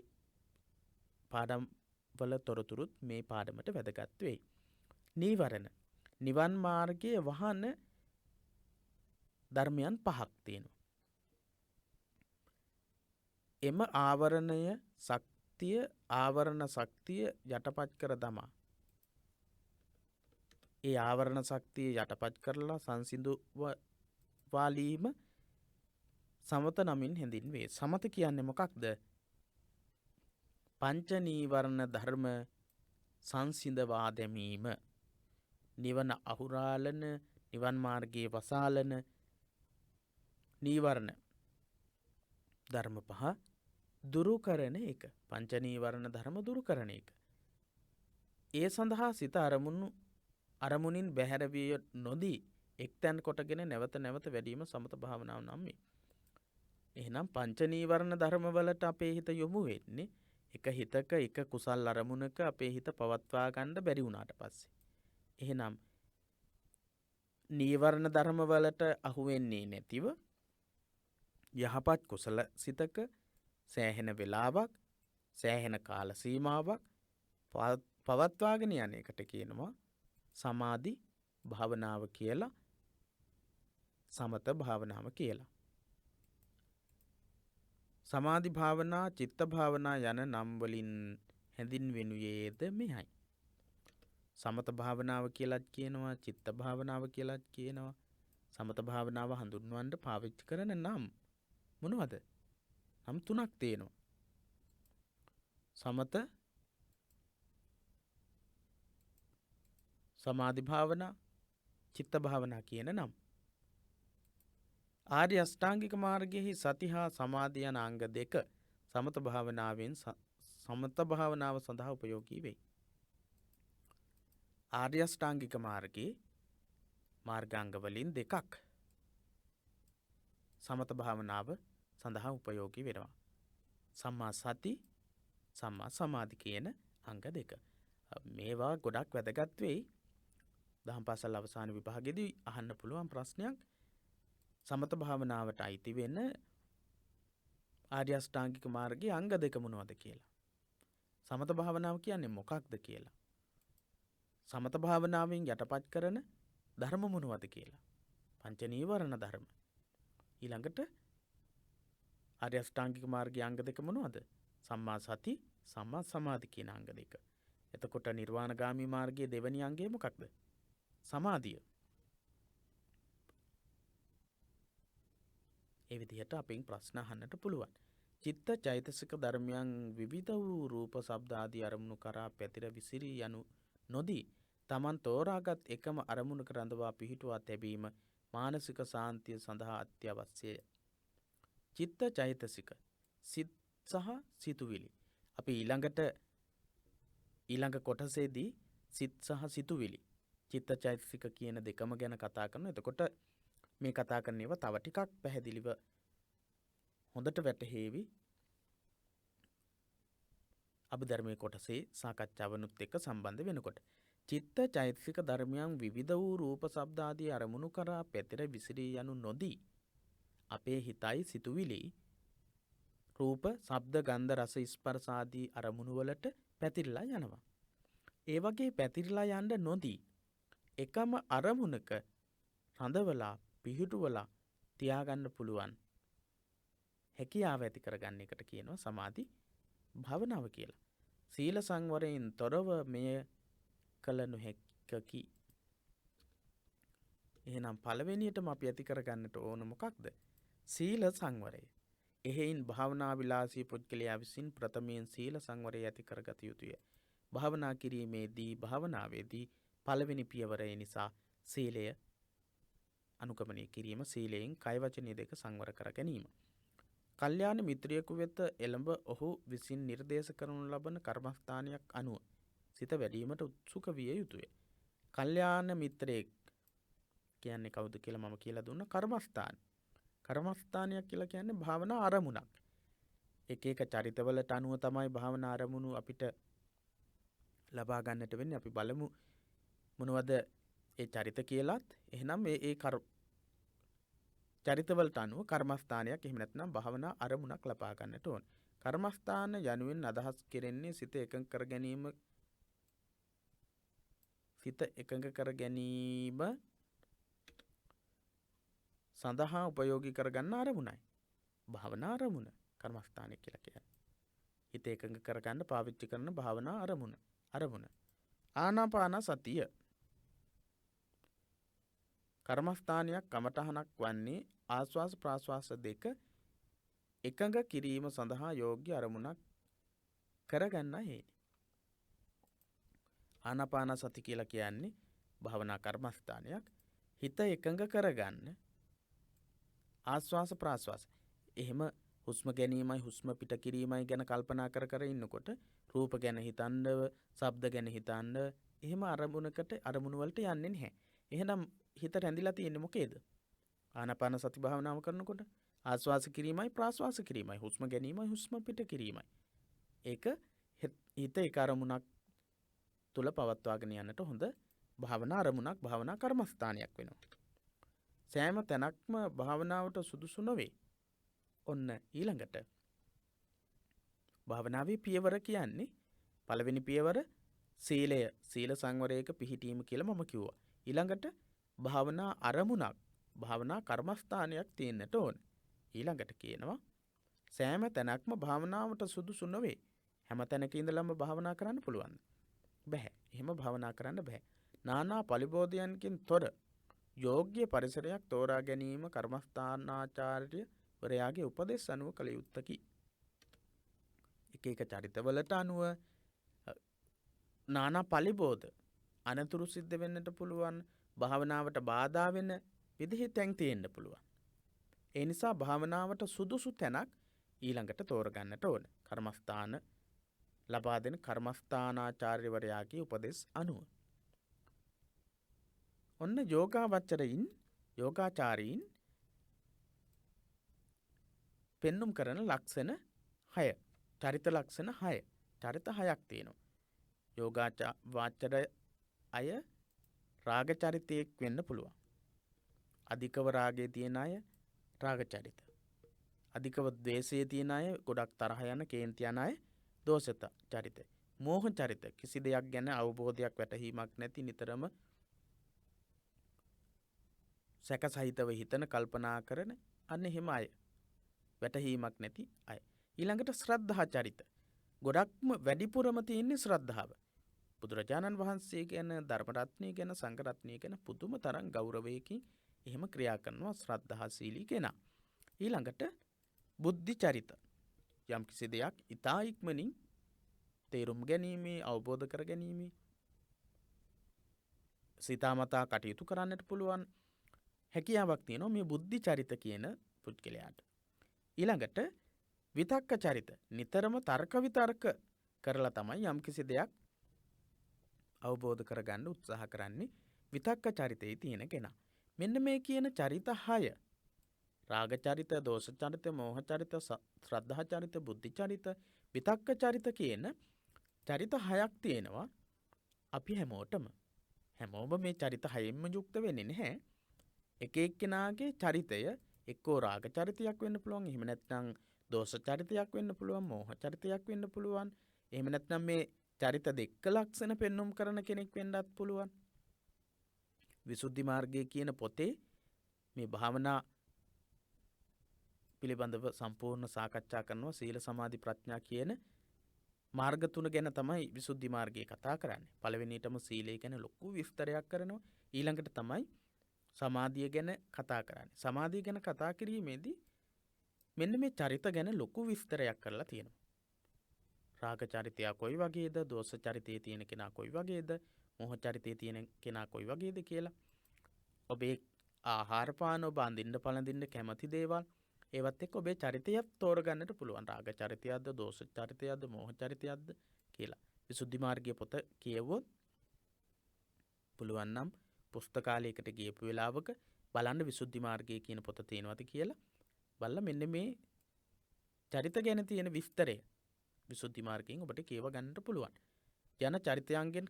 පාඩම් වල තොරතුරුත් මේ පාඩමට වැදගත් වෙයි. නීවරණ, නිවන් මාර්ගයේ වහන ධර්මයන් පහක් තියෙනවා. එම ආවරණ ශක්තිය යටපත් කර දමා, ඒ ආවරණ ශක්තිය යටපත් කරලා සංසිඳවාලීම සමත නමින් හැඳින්වේ. සමත කියන්නේ මොකක්ද? පංච නීවරණ ධර්ම සංසිඳවා දැමීම. නිවන අහුරාලන, නිවන් මාර්ගයේ වසාලන නීවරණ ධර්ම පහ දුරු කරන එක. පංච නීවරණ ධර්ම දුරු කරන එක. ඒ සඳහා සිත අරමුණින් බැහැර විය නොදී එක්තැන් කොටගෙන නැවත නැවත වැඩීම සමත භාවනාව නම් වේ. එහෙනම් පංච නීවරණ ධර්ම වලට අපේ හිත යොමු වෙන්නේ එක හිතක එක කුසල් අරමුණක අපේ හිත පවත්වා ගන්න බැරි වුණාට පස්සේ. එහෙනම් නීවරණ ධර්ම වලට අහු වෙන්නේ නැතිව යහපත් කුසල සිතක සෑහෙන වෙලාවක්, සෑහෙන කාල සීමාවක් පවත්වාගෙන යන එකට කියනවා සමාධි භාවනාව කියලා, සමත භාවනාව කියලා. සමාධි භාවනා, චිත්ත භාවනා යන නම් වලින් හැඳින්වෙනුයේද මෙහි. සමත භාවනාව කියලාත් කියනවා, චිත්ත භාවනාව කියලාත් කියනවා. සමත භාවනාව හඳුන්වන්න පාවිච්චි කරන නම් මොනවද? නම් තුනක් තියෙනවා. සමත, සමාධි භාවනා, චිත්ත භාවනා කියන නම්. ආර්ය අෂ්ටාංගික මාර්ගයේ සති හා සමාධි යන අංග දෙක සමත භාවනාව සඳහා උපයෝගී වෙයි. ආර්ය අෂ්ටාංගික මාර්ගයේ මාර්ගාංග වලින් දෙකක් සමත භාවනාව සඳහා උපයෝගී වෙනවා. සම්මා සති, සම්මා සමාධි කියන අංග දෙක. මේවා ගොඩක් වැදගත් වෙයි. දහම් පාසල් අවසාන විභාගයේදී අහන්න පුළුවන් ප්‍රශ්නයක්. සමත භාවනාවට අයිති වෙන ආර්ය අෂ්ටාංගික මාර්ගයේ අංග දෙක මොනවද කියලා. සමත භාවනාව කියන්නේ මොකක්ද කියලා. සමත භාවනාවෙන් යටපත් කරන ධර්ම මොනවද කියලා. පංච නීවරණ ධර්ම. ඊළඟට ආර්ය අෂ්ටාංගික මාර්ගයේ අංග දෙක මොනවද? සම්මා සති, සම්මා සමාධි කියන අංග දෙක. එතකොට නිර්වාණගාමී මාර්ගයේ දෙවෙනි අංගය මොකක්ද? සමාධිය. ඒ විදිහට අපෙන් ප්‍රශ්න අහන්නට පුළුවන්. චිත්ත චෛතසික ධර්මයන් විවිධ වූ රූප, ශබ්ද ආදී අරමුණු කරා පැතිර විසිරී යනු නොදී තමන් තෝරාගත් එකම අරමුණක රඳවා පිහිටුවා තැබීම මානසික සාන්තිය සඳහා අත්‍යවශ්‍යය. චිත්ත චෛතසික, සිත් සහ සිතුවිලි. අපි ඊළඟ කොටසේදී සිත් සහ සිතුවිලි, චිත්ත චෛතසික කියන දෙකම ගැන කතා කරනවා. එතකොට මේ කතා කරන ඒවා තව ටිකක් පැහැදිලිව හොඳට වැටහෙවි. අභිධර්මයේ කොටසේ සාකච්ඡාවනුත් එක්ක සම්බන්ධ වෙනකොට. චිත්ත චෛතසික ධර්මයන් විවිධ වූ රූප, ශබ්ද ආදී අරමුණු කරා පැතිර විසිරී යනු නොදී අපේ හිතයි සිතුවිලි රූප, ශබ්ද, ගන්ධ, රස, ස්පර්ශ ආදී අරමුණු වලට පැතිරලා යනවා. ඒ වගේ පැතිරලා යන්න නොදී එකම අරමුණක රඳවලා පිහිටුවලා තියාගන්න පුළුවන් හැකියාව ඇති කරගන්න එකට කියනවා සමාධි භාවනාව කියලා. සීල සංවරයෙන් තොරව මෙය කළ නොහැකි. එහෙනම් පළවෙනියටම අපි ඇති කරගන්නට ඕන මොකක්ද? සීල සංවරය. එහෙයින් භාවනා විලාසී පුද්ගලයා විසින් ප්‍රථමයෙන් සීල සංවරය ඇති කරගත යුතුය. භාවනා කිරීමේදී භාවනාවේදී පළවෙනි පියවරය නිසා සීලය අනුගමනය කිරීම, සීලයෙන් කය වචනය දෙක සංවර කර ගැනීම. කල්යාණ මිත්‍රයෙකු වෙත එළඹ ඔහු විසින් නිර්දේශ කරනු ලබන කර්මස්ථානයක් අනුව සිත වැඩීමට උත්සුක විය යුතුය. කල්යාණ මිත්‍රයෙක් කියන්නේ කවුද කියලා මම කියලා දුන්න. කර්මස්ථාන. කර්මස්ථානයක් කියලා කියන්නේ භාවනා අරමුණක්. එක එක චරිතවලට අනුව තමයි භාවනා අරමුණු අපිට ලබා ගන්නට වෙන්නේ. අපි බලමු මොනවද ඒ චරිත කියලාත්. එහෙනම් ඒ චරිතවලට අනුව කර්මස්ථානයක් එහෙම නැත්නම් භාවනා අරමුණක් ලබා ගන්නට ඕන. කර්මස්ථාන යනුවෙන් අදහස් කෙරෙන්නේ සිත එකඟ කර ගැනීම සඳහා උපයෝගී කරගන්න අරමුණයි. භාවනා අරමුණ කර්මස්ථානය කියලා කියන්නේ. හිත එකඟ කරගන්න පාවිච්චි කරන භාවනා අරමුණ. ආනාපාන සතිය කර්මස්ථානයක් කමඨහනක් වන්නේ ආස්වාස ප්‍රාස්වාස දෙක එකඟ කිරීම සඳහා යෝග්‍ය අරමුණක් කරගන්න හේනි. ආනාපාන සති කියලා කියන්නේ භාවනා කර්මස්ථානයක්. හිත එකඟ කරගන්න ආස්වාස ප්‍රාස්වාස. එහෙම හුස්ම ගැනීමයි හුස්ම පිට කිරීමයි ගැන කල්පනා කර ඉන්නකොට රූප ගැන හිතන්න, ශබ්ද ගැන හිතන්න, එහෙම අරමුණු වලට යන්නේ නැහැ. එහෙනම් හිත රැඳිලා තියෙන්නේ මොකේද? ආනාපාන සති භාවනාව කරනකොට ආස්වාස කිරීමයි ප්‍රාස්වාස කිරීමයි, හුස්ම ගැනීමයි හුස්ම පිට කිරීමයි. ඒක හිත එක අරමුණක් තුල පවත්වාගෙන යන්නට හොඳ භාවනා අරමුණක්, භාවනා කර්මස්ථානයක් වෙනවා. සෑම තැනක්ම භාවනාවට සුදුසු නොවේ. ඔන්න ඊළඟට භාවනාවේ පියවර කියන්නේ පළවෙනි පියවර සීලය, සීල සංවරයක පිහිටීම කියලා මම කිව්වා. ඊළඟට භාවනා අරමුණක්, භාවනා කර්මස්ථානයක් තියෙන්නට ඕන. ඊළඟට කියනවා සෑම තැනක්ම භාවනාවට සුදුසු නොවේ. හැම තැනක ඉඳලම භාවනා කරන්න පුළුවන්. බැහැ. එහෙම භාවනා කරන්න බැහැ. නානා පරිබෝධයන්කින් තොර යෝග්‍ය පරිසරයක් තෝරා ගැනීම කර්මස්ථානාචාර්ය වරයාගේ උපදෙස් අනුව කළ යුත්තකි. එක එක චරිතවලට අනුව නානා පරිබෝධ අනතුරු සිද්ධ වෙන්නට පුළුවන්. භාවනාවට බාධා වෙන විදිහේ තැන් තියෙන්න පුළුවන්. ඒ නිසා භාවනාවට සුදුසු තැනක් ඊළඟට තෝරගන්නට ඕන. කර්මස්ථාන ලබා දෙන කර්මස්ථානාචාර්යවරයාගේ උපදෙස් අනුව. ඔන්න යෝගාචාරීන් පෙන්눔 කරන ලක්ෂණ 6. චරිත ලක්ෂණ 6. චරිත 6ක් තියෙනවා. යෝගාචාරය අය රාග චරිතයක් වෙන්න පුළුවන්. අධිකව රාගයේ තියෙන අය රාග චරිත. අධිකව ද්වේෂයේ තියෙන අය, ගොඩක් තරහ යන කේන්ති යන අය දෝෂ චරිත. මෝහ චරිත, කිසි දෙයක් ගැන අවබෝධයක් වැටහීමක් නැති, නිතරම සැක සහිතව හිතන, කල්පනා කරන අන්න එහෙම අය. වැටහීමක් නැති අය. ඊළඟට ශ්‍රද්ධා චරිත. ගොඩක්ම වැඩිපුරම තියෙන්නේ ශ්‍රද්ධාව. බුදුරජාණන් වහන්සේ ගැන, ධර්ම රත්නය ගැන, සංඝ රත්නය ගැන පුදුම තරම් ගෞරවයකින් එහෙම ක්‍රියා කරනවා ශ්‍රද්ධාශීලී කෙනා. ඊළඟට බුද්ධි චරිත. යම් කිසි දෙයක් ඉතා ඉක්මනින් තේරුම් ගැනීමේ, අවබෝධ කර ගැනීමේ, සිතාමතා කටයුතු කරන්නට පුළුවන් හැකියාවක් තියෙනවා මේ බුද්ධි චරිත කියන පුද්ගලයාට. ඊළඟට විතක්ක චරිත. නිතරම තර්ක විතර්ක කරලා තමයි යම් කිසි දෙයක් අවබෝධ කරගන්න උත්සාහ කරන්නේ විතක්ක චරිතයේ තියෙන කෙනා. මෙන්න මේ කියන චරිත 6, රාග චරිත, දෝෂ චරිත, මෝහ චරිත, ශ්‍රද්ධා චරිත, බුද්ධි චරිත, විතක්ක චරිත කියන චරිත 6ක් තියෙනවා. අපි හැමෝම මේ චරිත 6ෙන්ම යුක්ත වෙන්නේ නැහැ. එක එක්කෙනාගේ චරිතය එක්කෝ රාග චරිතයක් වෙන්න පුළුවන්, එහෙම නැත්නම් දෝෂ චරිතයක් වෙන්න පුළුවන්, මෝහ චරිතයක් වෙන්න පුළුවන්. එහෙම නැත්නම් මේ චරිත දෙක ලක්ෂණ පෙන්눔 කරන කෙනෙක් වෙන්නත් පුළුවන්. විසුද්ධි මාර්ගය කියන පොතේ මේ භාවනා පිළිබඳව සම්පූර්ණ සාකච්ඡා කරනවා. සීල සමාධි ප්‍රඥා කියන මාර්ග තුන ගැන තමයි විසුද්ධි මාර්ගයේ කතා කරන්නේ. පළවෙනියටම සීලය ගැන ලොකු විස්තරයක් කරනවා. ඊළඟට තමයි සමාධිය ගැන කතා කරන්නේ. සමාධිය ගැන කතා කිරීමේදී මෙන්න මේ චරිත ගැන ලොකු විස්තරයක් කරලා තියෙනවා. රාග චරිතය කොයි වගේද, දෝෂ චරිතයේ තියෙන කෙනා කොයි වගේද, මෝහ චරිතයේ තියෙන කෙනා කොයි වගේද කියලා. ඔබේ ආහාර පාන ඔබ අඳින්න පළඳින්න කැමති දේවල් ඒවත් එක්ක ඔබේ චරිතයත් තෝරගන්නට පුළුවන්. රාග චරිතයක්ද, දෝෂ චරිතයක්ද, මෝහ චරිතයක්ද කියලා. විසුද්ධි මාර්ගයේ පොත කියවුවොත් පුළුවන් නම් පුස්තකාලයකට ගියපු වෙලාවක බලන්න විසුද්ධි මාර්ගයේ කියන පොත තියෙනවද කියලා. බලලා මෙන්න මේ චරිත ගැන තියෙන විස්තරය විසුද්ධි මාර්ගයෙන් ඔබට කියව ගන්නට පුළුවන්. යන චරිතයන්ගෙන්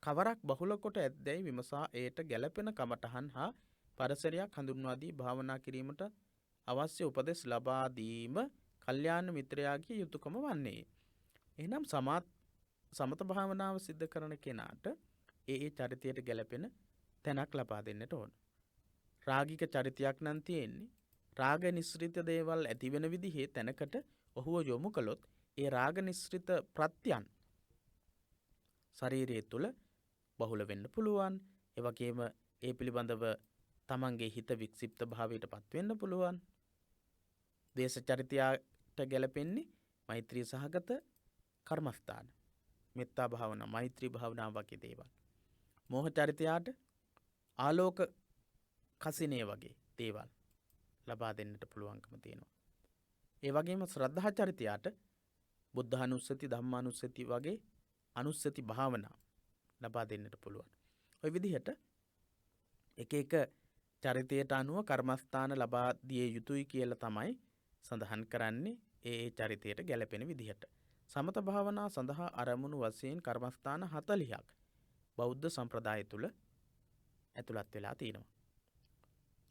කවරක් බහුල කොට ඇද්දැයි විමසා එයට ගැළපෙන කමටහන් හා පරිසරයක් හඳුන්වා දී භාවනා කිරීමට අවශ්‍ය උපදෙස් ලබා දීම කල්යාණ මිත්‍රයාගේ යුතුයකම වන්නේ. එහෙනම් සමත භාවනාව සිද්ධ කරන කෙනාට ඒ චරිතයට ගැළපෙන තැනක් ලබා දෙන්නට ඕන. රාගික චරිතයක් නම් තියෙන්නේ රාග නිස්ෘත දේවල් ඇති වෙන විදිහේ තැනකට ඔහුව යොමු කළොත් ඒ රාග නිස්ෘත ප්‍රත්‍යයන් ශරීරය තුළ බහුල වෙන්න පුළුවන්. ඒ වගේම ඒ පිළිබඳව තමන්ගේ හිත වික්ෂිප්ත භාවයට පත් වෙන්න පුළුවන්. දේශ චරිතයට ගැලපෙන්නේ මෛත්‍රී සහගත කර්මස්ථාන. මෙත්තා භාවනා, මෛත්‍රී භාවනා වගේ දේවල්. මෝහ චරිතයට ආලෝක කසිනේ වගේ දේවල් ලබා දෙන්නට පුළුවන්කම තියෙනවා. ඒ වගේම ශ්‍රද්ධා චරිතයට බුද්ධානුස්සති, ධම්මානුස්සති වගේ අනුස්සති භාවනා ලබා දෙන්නට පුළුවන්. ඔය විදිහට එක එක චරිතයට අනුව කර්මස්ථාන ලබා දිය යුතුයි කියලා තමයි සඳහන් කරන්නේ ඒ චරිතයට ගැලපෙන විදිහට. සමත භාවනා සඳහා අරමුණු වශයෙන් කර්මස්ථාන 40ක් බෞද්ධ සම්ප්‍රදාය තුළ ඇතුළත් වෙලා තියෙනවා.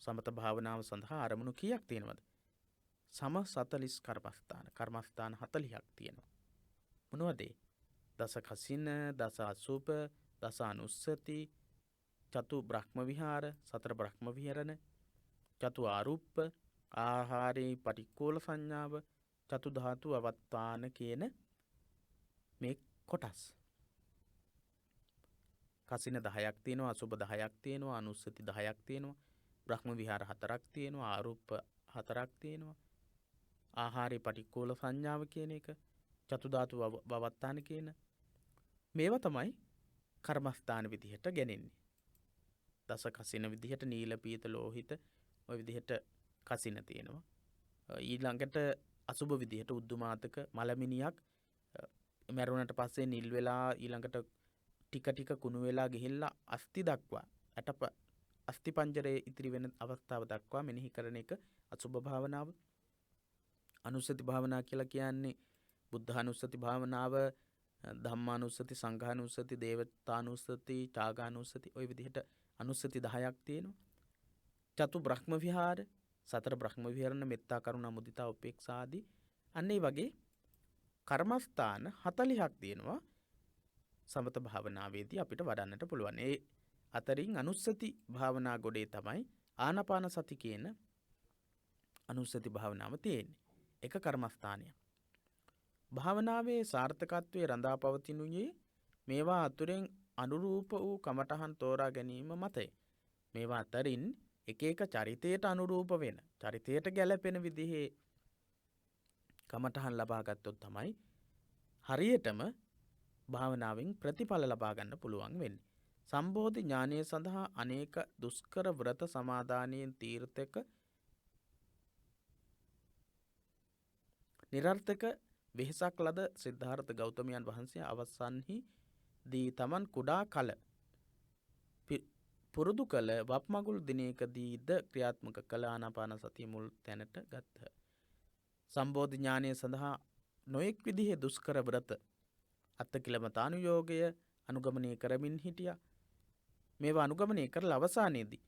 සමත භාවනාව සඳහා අරමුණු කීයක් තියෙනවද? සම 40 කර්මස්ථාන 40ක් තියෙනවා. මොනවද? දස කසින, දස අසුප, දස අනුස්සති, චතු බ්‍රහ්ම විහාර, සතර බ්‍රහ්ම විහරණ, චතු ආරුප්ප, ආහාරේ පටික්කෝල සංඥාව, චතු ධාතු අවත්තාන කියන මේ කොටස්. කසින 10ක් තියෙනවා, අසුබ 10ක් තියෙනවා, අනුස්සති 10ක් තියෙනවා, බ්‍රහ්ම විහාර 4ක් තියෙනවා, ආරුප්ප 4ක් තියෙනවා, ආහාරේ පටික්කෝල සංඥාව කියන එක, චතු ධාතු අවත්තාන කියන මේවා තමයි කර්මස්ථාන විදිහට ගෙනෙන්නේ. දස කසින විදිහට නීල පීත ලෝහිත ඔය විදිහට කසින තියෙනවා. ඊළඟට අසුබ විදිහට උද්දුමාතක මලමිනියක් මැරුණට පස්සේ නිල් වෙලා ඊළඟට ටික ටික කුණු වෙලා ගිහිල්ලා අස්ති දක්වා අස්ති පංජරයේ ඉතිරි වෙන අවස්ථාව දක්වා මෙනෙහි කරන එක අසුබ භාවනාව. අනුස්සති භාවනා කියලා කියන්නේ බුද්ධානුස්සති භාවනාව, ධම්මානුස්සති, සංඝානුස්සති, දේවතානුස්සති, චාගානුස්සති ඔය විදිහට අනුස්සති 10ක් තියෙනවා. චතු බ්‍රහ්ම විහාර, සතර බ්‍රහ්ම විහරණ, මෙත්තා, කරුණා, මුදිතා, උපේක්ෂා ආදී අන්න ඒ වගේ කර්මස්ථාන 40ක් තියෙනවා. සමත භාවනාවේදී අපිට වඩන්නට පුළුවන්. ඒ අතරින් අනුස්සති භාවනා ගොඩේ තමයි ආනාපාන සති කියන අනුස්සති භාවනාව තියෙන්නේ. එක කර්මස්ථානයක්. භාවනාවේ සාර්ථකත්වයේ රඳා පවතිනුයේ මේවා අතුරෙන් අනුරූප වූ කමඨහන් තෝරා ගැනීම මතය. මේවා අතරින් එක එක චරිතයට අනුරූප වෙන, චරිතයට ගැලපෙන විදිහේ කමඨහන් ලබා ගත්තොත් තමයි හරියටම භාවනාවෙන් ප්‍රතිඵල ලබා ගන්න පුළුවන් වෙන්නේ. සම්බෝධි ඥානය සඳහා අනේක දුෂ්කර ව්‍රත සමාදානයෙන් තීර්ථක නිරර්ථක වෙහසක් ලද සිද්ධාර්ථ ගෞතමයන් වහන්සේ අවසන්හි දී තමන් කුඩා කල පුරුදු කළ වප්මගුල් දිනයකදීද ක්‍රියාත්මක කළ ආනාපාන සතිය මුල් තැනට ගත්හ. සම්බෝධි ඥානය සඳහා නොයෙක් විදිහේ දුෂ්කර ව්‍රත අත්තකිලමතානුයෝගය අනුගමනය කරමින් හිටියා. මේවා අනුගමනය කරලා අවසානයේදී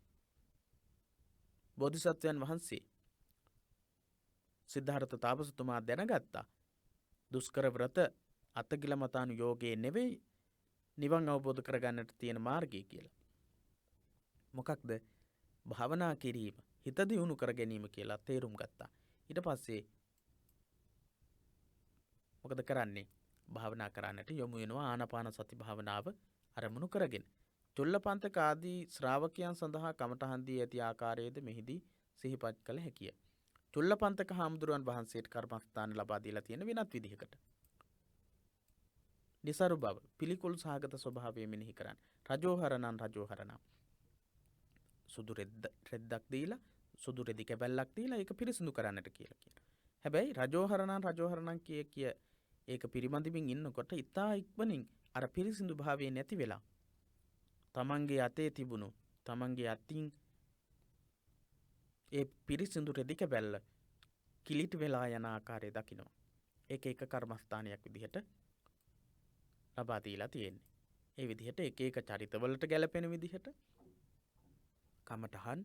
බෝධිසත්වයන් වහන්සේ සිද්ධාර්ථ තාපසතුමා දැනගත්තා දුෂ්කර ව්‍රත අත්තකිලමතානුයෝගයේ නෙවෙයි නිවන් අවබෝධ කරගන්නට තියෙන මාර්ගය කියලා. මොකක්ද? භාවනා කිරීම. හිත දියුණු කර ගැනීම කියලා තේරුම් ගත්තා. ඊට පස්සේ මොකද කරන්නේ? භාවනා කරන්නට යොමු වෙනවා ආනාපාන සති භාවනාව අරමුණු කරගෙන. චුල්ලපන්තක ආදී ශ්‍රාවකයන් සඳහා කමඨහන් දී ඇති ආකාරයේද මෙහිදී සිහිපත් කළ හැකිය. චුල්ලපන්තක හාමුදුරුවන් වහන්සේට කර්මස්ථාන ලබා දීලා තියෙන වෙනත් විදිහකට. නිසරු බව, පිළිකුල් සහගත ස්වභාවය මෙනෙහි කරන්න. රජෝහරණං සුදු රෙද්දක් දීලා සුදු රෙදි කැබැල්ලක් දීලා ඒක පිරිසිදු කරන්නට කියලා කියනවා. හැබැයි රජෝහරණං කිය ඒක පිරිමදිමින් ඉන්නකොට ඉතා ඉක්මනින් අර පිරිසිදු භාවය නැති වෙලා තමන්ගේ අතේ තිබුණු තමන්ගේ අතින් ඒ පිරිසිදු රෙදි කැබැල්ල කිලිට වෙලා යන ආකාරය දකිනවා. ඒක එක කර්මස්ථානයක් විදිහට ලබා දීලා තියෙන්නේ. ඒ විදිහට එක එක චරිතවලට ගැලපෙන විදිහට කමඨහන්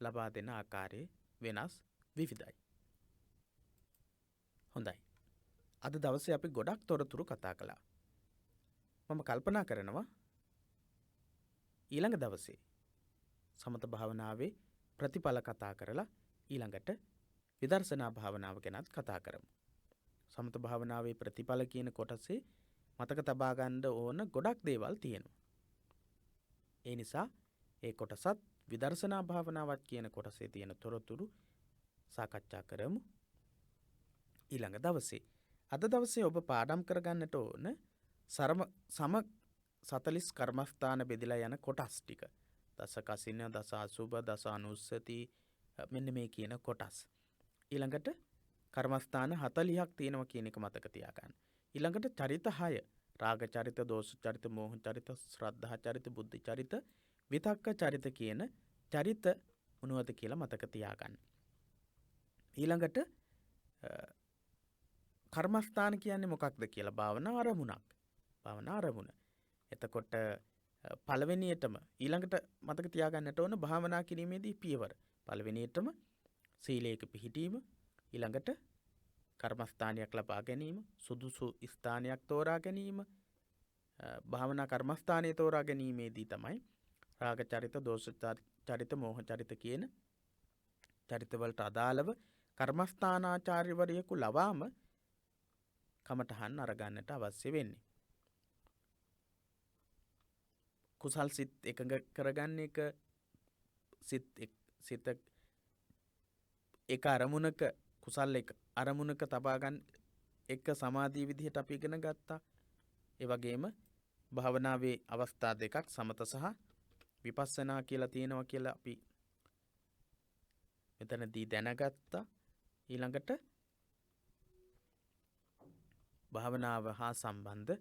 ලබා දෙන ආකාරයේ වෙනස් විවිධයි. හොඳයි. අද දවසේ අපි ගොඩක් තොරතුරු කතා කළා. මම කල්පනා කරනවා ඊළඟ දවසේ සමත භාවනාවේ ප්‍රතිඵල කතා කරලා ඊළඟට විදර්ශනා භාවනාව ගැනත් කතා කරමු. සමත භාවනාවේ ප්‍රතිඵල කියන කොටසේ මතක තබා ගන්න ඕන ගොඩක් දේවල් තියෙනවා. ඒ නිසා ඒ කොටසත් විදර්ශනා භාවනාවත් කියන කොටසේ තියෙන තොරතුරු සාකච්ඡා කරමු ඊළඟ දවසේ. අද දවසේ ඔබ පාඩම් කරගන්නට ඕන සම 40 කර්මස්ථාන බෙදලා යන කොටස් ටික. දස කසින, දස අසුබ, දස අනුස්සති මෙන්න මේ කියන කොටස්. ඊළඟට කර්මස්ථාන 40ක් තියෙනවා කියන එක මතක තියාගන්න. ඊළඟට චරිත 6 රාග චරිත, දෝෂ චරිත, මෝහ චරිත, ශ්‍රද්ධා චරිත, බුද්ධ චරිත, විතක්ක චරිත කියන චරිත මොනවද කියලා මතක තියාගන්න. ඊළඟට කර්මස්ථාන කියන්නේ මොකක්ද කියලා භාවනා අරමුණ. එතකොට පළවෙනියටම ඊළඟට මතක තියාගන්නට ඕන භාවනා කිරීමේදී පියවර. පළවෙනියටම සීලයක පිහිටීම, ඊළඟට කර්මස්ථානයක් ලබා ගැනීම, සුදුසු ස්ථානයක් තෝරා ගැනීම, භාවනා කර්මස්ථානය තෝරා ගැනීමේදී තමයි රාග චරිත, දෝෂ චරිත, මෝහ චරිත කියන චරිතවලට අදාළව කර්මස්ථානාචාර්යවරයෙකු ලවාම කමඨහන් අරගන්නට අවශ්‍ය වෙන්නේ. කුසල් සිත් එකඟ කරගන්න එක සිත එක අරමුණක කුසල් එක අරමුණක තබා ගන්න එක සමාධිය විදිහට අපි ඉගෙන ගත්තා. ඒ වගේම භාවනාවේ අවස්ථා දෙකක් සමත සහ විපස්සනා කියලා තියෙනවා කියලා අපි මෙතනදී දැනගත්තා. ඊළඟට භාවනාව හා සම්බන්ධ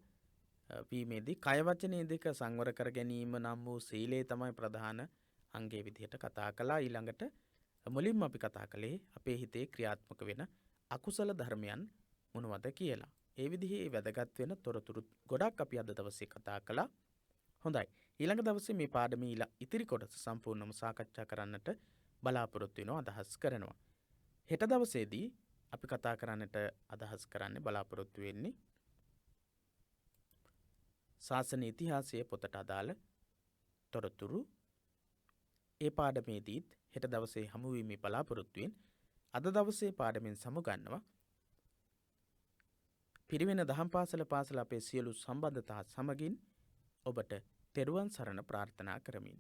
වීමේදී කය වචනේ දෙක සංවර කර ගැනීම නම් වූ සීලය තමයි ප්‍රධාන අංගයේ විදිහට කතා කළා. ඊළඟට මුලින්ම අපි කතා කළේ අපේ හිතේ ක්‍රියාත්මක වෙන අකුසල ධර්මයන් මොනවද කියලා. ඒ විදිහේ වැදගත් වෙන තොරතුරු ගොඩක් අපි අද දවසේ කතා කළා. හොඳයි. ඊළඟ දවසේ මේ පාඩමේ ඉතිරි කොටස සම්පූර්ණයෙන්ම සාකච්ඡා කරන්නට බලාපොරොත්තු වෙනවා, අදහස් කරනවා. හෙට දවසේදී අපි කතා කරන්නට අදහස් කරන්නේ බලාපොරොත්තු වෙන්නේ ශාසන ඉතිහාසයේ පොතට අදාළ තොරතුරු. ඒ පාඩමේදීත් හෙට දවසේ හමු වීමේ බලාපොරොත්තුවෙන් අද දවසේ පාඩමෙන් සමුගන්නවා. පිරිවෙන දහම් පාසල අපේ සියලු සම්බන්ධතා සමගින් ඔබට තෙරුවන් සරණ ප්‍රාර්ථනා කරමින්